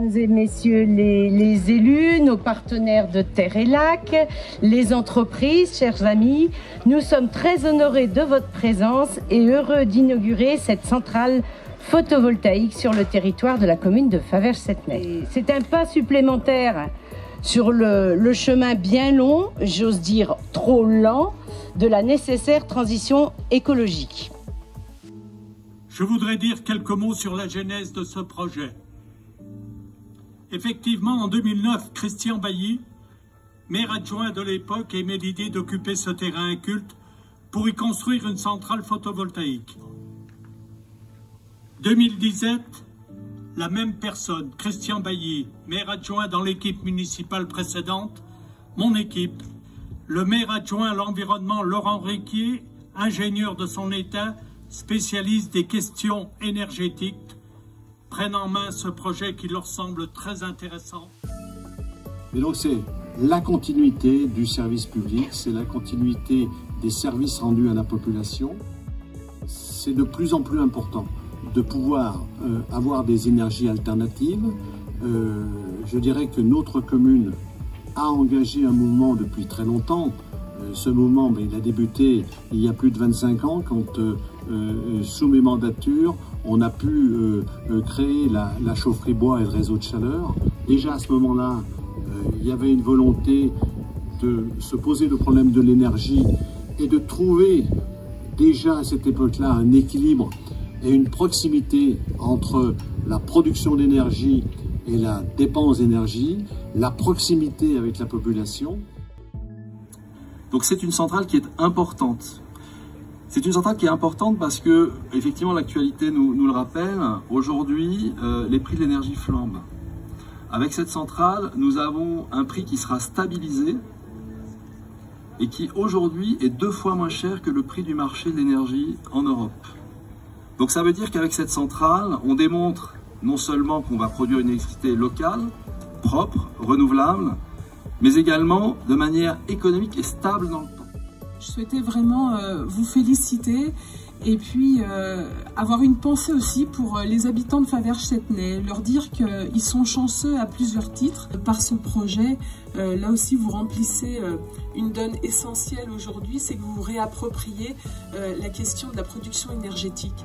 Mesdames et messieurs les élus, nos partenaires de Terre et Lac, les entreprises, chers amis, nous sommes très honorés de votre présence et heureux d'inaugurer cette centrale photovoltaïque sur le territoire de la commune de Faverges-Settenay. C'est un pas supplémentaire sur le chemin bien long, j'ose dire trop lent, de la nécessaire transition écologique. Je voudrais dire quelques mots sur la genèse de ce projet. Effectivement, en 2009, Christian Bailly, maire adjoint de l'époque, émet l'idée d'occuper ce terrain inculte pour y construire une centrale photovoltaïque. 2017, la même personne, Christian Bailly, maire adjoint dans l'équipe municipale précédente, mon équipe, le maire adjoint à l'environnement Laurent Réquier, ingénieur de son état, spécialiste des questions énergétiques, prennent en main ce projet qui leur semble très intéressant. Et donc c'est la continuité du service public, c'est la continuité des services rendus à la population. C'est de plus en plus important de pouvoir avoir des énergies alternatives. Je dirais que notre commune a engagé un mouvement depuis très longtemps. Ce mouvement, il a débuté il y a plus de 25 ans quand, sous mes mandatures, on a pu créer la chaufferie bois et le réseau de chaleur. Déjà à ce moment-là, il y avait une volonté de se poser le problème de l'énergie et de trouver déjà à cette époque-là un équilibre et une proximité entre la production d'énergie et la dépense d'énergie, la proximité avec la population. Donc c'est une centrale qui est importante. C'est une centrale qui est importante parce que, effectivement, l'actualité nous le rappelle. Aujourd'hui, les prix de l'énergie flambent. Avec cette centrale, nous avons un prix qui sera stabilisé et qui, aujourd'hui, est 2 fois moins cher que le prix du marché de l'énergie en Europe. Donc ça veut dire qu'avec cette centrale, on démontre non seulement qu'on va produire une électricité locale, propre, renouvelable, mais également de manière économique et stable dans le temps. Je souhaitais vraiment vous féliciter et puis avoir une pensée aussi pour les habitants de Faverges-Settenay, leur dire qu'ils sont chanceux à plusieurs titres. Par ce projet, là aussi vous remplissez une donne essentielle aujourd'hui, c'est que vous vous réappropriez la question de la production énergétique.